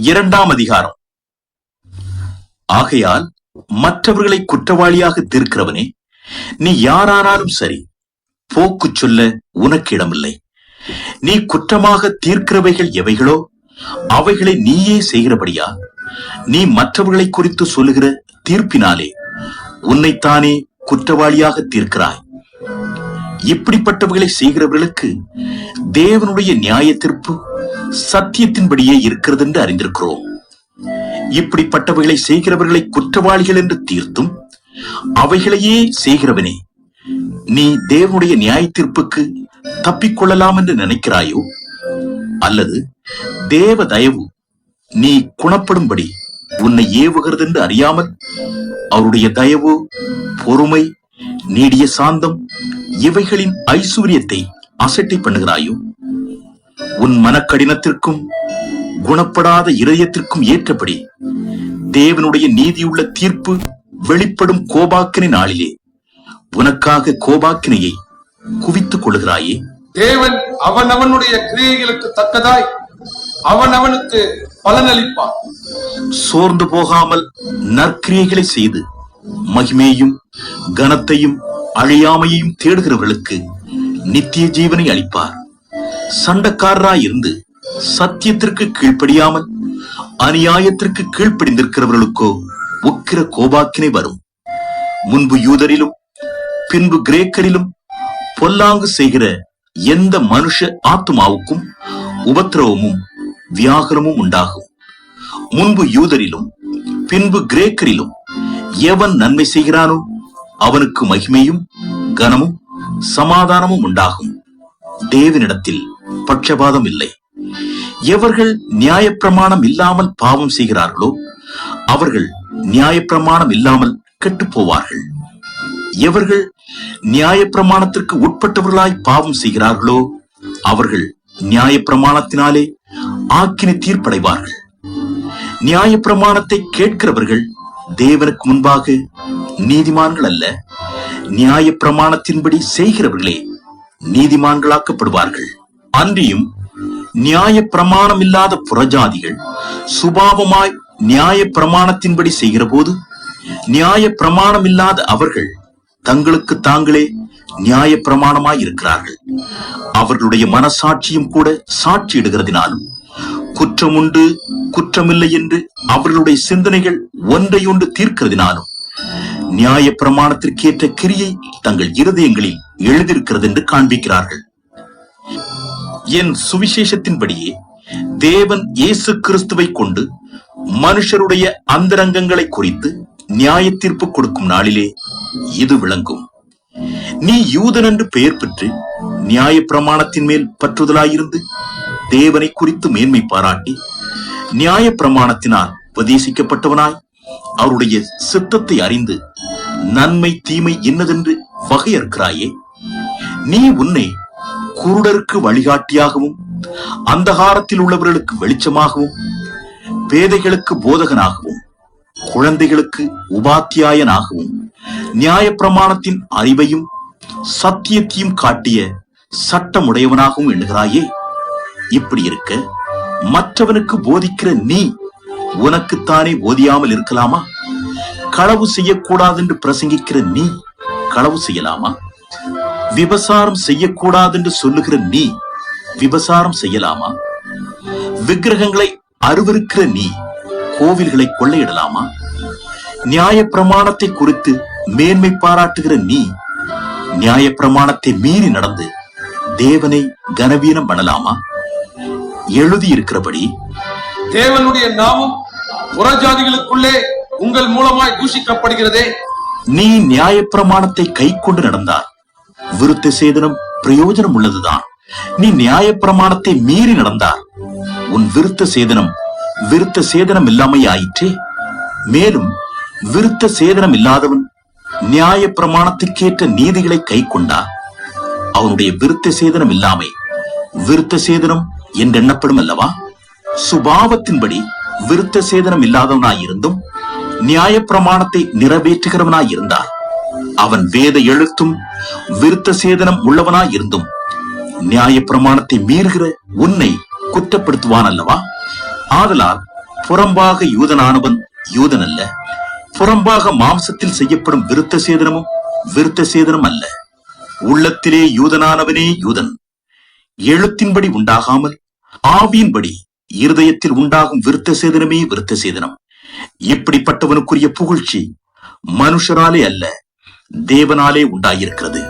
2ஆம் அதிகாரம். ஆகையால் மற்றவர்களை குற்றவாளியாக தீர்க்கிறவனே, நீ யாரானாலும் சரி, போக்கு சொல்ல உனக்கு இடமில்லை. நீ குற்றமாக தீர்க்கிறவைகள் எவைகளோ அவைகளை நீயே செய்கிறபடியா நீ மற்றவர்களை குறித்து சொல்லுகிற தீர்ப்பினாலே உன்னைத்தானே குற்றவாளியாக தீர்க்கிறாய். இப்படிப்பட்டவர்களை செய்கிறவர்களுக்கு தேவனுடைய நியாய தீர்ப்பு சத்தியத்தின்படியே இருக்கிறது என்று அறிந்திருக்கிறோம். இப்படிப்பட்டவர்களை செய்கிறவர்களை குற்றவாளிகள் என்று தீர்த்தும் அவைகளையே செய்கிறவனே, நீ தேவனுடைய நியாய தீர்ப்புக்கு தப்பிக்கொள்ளலாம் என்று நினைக்கிறாயோ? அல்லது தேவ தயவு நீ குணப்படும்படி உன்னை ஏவுகிறது என்று அறியாமல் அவருடைய தயவு, பொறுமை, நீடிய சாந்தம் இவைகளின் ஐஸ்வர்யத்தை அசட்டை பண்ணுகிறாயோ? உன் மனக்கடினத்திற்கும் குணப்படாத இதயத்திற்கும் ஏற்றபடி தேவனுடைய நீதியுள்ள தீர்ப்பு வெளிப்படும் கோபாக்கினை நாளிலே உனக்காக கோபாக்கினையை குவித்துக் கொள்கிறாயே. தேவன் அவனவனுடைய கிரியைகளுக்கு தக்கதாய் அவனவனுக்கு பலனளிப்பான். சோர்ந்து போகாமல் நற்கிரியைகளை செய்து மகிமையும் கனத்தையும் அழியாமையையும் தேடுகிறவர்களுக்கு நித்திய ஜீவனை அளிப்பார். சண்டக்காரராயிருந்து சத்தியத்திற்கு கீழ்ப்படியாமல் அநியாயத்திற்கு கீழ்ப்படிந்திருக்கிறவர்களுக்கோ உக்கிர கோபாக்கினை வரும். முன்பு யூதரிலும் பின்பு கிரேக்கரிலும் பொல்லாங்கு செய்கிற எந்த மனுஷ ஆத்துமாவுக்கும் உபத்திரவமும் வியாகுலமும் உண்டாகும். முன்பு யூதரிலும் பின்பு கிரேக்கரிலும் எவன் நன்மை செய்கிறானோ அவனுக்கு மகிமையும் கனமும் சமாதானமும் உண்டாகும். தேவனிடத்தில் பட்சபாதம் இல்லை. எவர்கள் நியாயப்பிரமாணம் இல்லாமல் பாவம் செய்கிறார்களோ அவர்கள் நியாயப்பிரமாணம் இல்லாமல் கெட்டு போவார்கள். எவர்கள் நியாயப்பிரமாணத்திற்கு உட்பட்டவர்களாய் பாவம் செய்கிறார்களோ அவர்கள் நியாயப்பிரமாணத்தினாலே ஆக்கினை தீர்ப்படைவார்கள். நியாயப்பிரமாணத்தை கேட்கிறவர்கள் தேவனுக்கு முன்பாக நீதிமான்கள் அல்ல, நியாயப்பிரமாணத்தின்படி செய்கிறவர்களே நீதிமான்களாக்கப்படுவார்கள். அன்றியும் நியாயப்பிரமாணம் இல்லாத புறஜாதிகள் சுபாவமாய் நியாயப்பிரமாணத்தின்படி செய்கிற போது நியாயப்பிரமாணம் இல்லாத அவர்கள் தங்களுக்கு தாங்களே நியாயப்பிரமாணமாய் இருக்கிறார்கள். அவர்களுடைய மனசாட்சியும் கூட சாட்சியிடுகிறதினாலும் குற்றம் உண்டு குற்றமில்லை என்று அவர்களுடைய சிந்தனைகள் ஒன்றையொன்று தீர்க்கிறதினாலும் நியாயப்பிரமாணத்திற்கேற்ற கிரியை தங்கள் இருதயங்களில் எழுதியிருக்கிறது என்று காண்பிக்கிறார்கள். என் சுவிசேஷத்தின்படியே தேவன் இயேசு கிறிஸ்துவை கொண்டு மனுஷருடைய அந்தரங்கங்களை குறித்து நியாய தீர்ப்பு கொடுக்கும் நாளிலே இது விளங்கும். நீ யூதன் என்று பெயர் பெற்று நியாய பிரமாணத்தின் மேல் பற்றுதலாயிருந்து தேவனை குறித்து மேன்மை பாராட்டி நியாய பிரமாணத்தினால் உபதேசிக்கப்பட்டவனாய் அவருடைய சித்தத்தை அறிந்து நன்மை தீமை என்னதென்று வகையறுக்கிறாயே. நீ உன்னை குருடருக்கு வழிகாட்டியாகவும் அந்தகாரத்தில் உள்ளவர்களுக்கு வெளிச்சமாகவும் பேதைகளுக்கு போதகனாகவும் குழந்தைகளுக்கு உபாத்தியாயனாகவும் நியாய பிரமாணத்தின் அறிவையும் சத்தியத்தையும் காட்டிய சட்டமுடையவனாகவும் எண்ணுகிறாயே. இப்படி இருக்க மற்றவனுக்கு போதிக்கிற நீ உனக்குத்தானே போதியாமல் இருக்கலாமா? களவு செய்யக்கூடாது என்று பிரசங்கிக்கிற நீ களவு செய்யலாமா? விபசாரம் செய்யக்கூடாது என்று சொல்லுகிற நீ விபசாரம் செய்யலாமா? விக்கிரகங்களை அருவருக்கிற நீ கோவில்களை கொள்ளையிடலாமா? நியாய பிரமாணத்தை குறித்து மேன்மை பாராட்டுகிற நீ நியாய பிரமாணத்தை மீறி நடந்து தேவனை கனவீனம் பண்ணலாமா? எழுதியிருக்கிறபடி தேவனுடைய நாமம் புறஜாதிகளுக்குள்ளே உங்கள் மூலமாய் தூஷிக்கப்படுகிறதே. நீ நியாய பிரமாணத்தை கை கொண்டு நடந்தால் விருத்த சேதனம் பிரயோஜனம் உள்ளதுதான். நீ நியாய பிரமாணத்தை மீறி நடந்தால் உன் விருத்த சேதனம் இல்லாமை ஆயிற்றே. மேலும் விருத்த சேதனம் இல்லாதவன் நியாய பிரமாணத்துக்கேற்ற நீதிகளை கை கொண்டா அவனுடைய விருத்த சேதனம் இல்லாமை விருத்த சேதனம் என்றெண்ணப்படும் அல்லவா? சுபாவத்தின்படி விருத்த சேதனம் இல்லாதவனாயிருந்தும் நியாய பிரமாணத்தை நிறைவேற்றுகிறவனாயிருந்தார் அவன் வேத எழுத்தும் விருத்த சேதனம் உள்ளவனாயிருந்தும் நியாய பிரமாணத்தை மீறுகிற உன்னை குற்றப்படுத்துவான் அல்லவா? ஆதலால் புறம்பாக யூதனானவன் யூதன் அல்ல, புறம்பாக மாம்சத்தில் செய்யப்படும் விருத்த சேதனமும் விருத்த சேதனம் அல்ல. உள்ளத்திலே யூதனானவனே யூதன். எழுத்தின்படி உண்டாகாமல் ஆவியின்படி இருதயத்தில் உண்டாகும் விருத்த சேதனமே விருத்த சேதனம். இப்படிப்பட்டவனுக்குரிய புகழ்ச்சி மனுஷராலே அல்ல, தேவனாலே உண்டாயிருக்கிறது.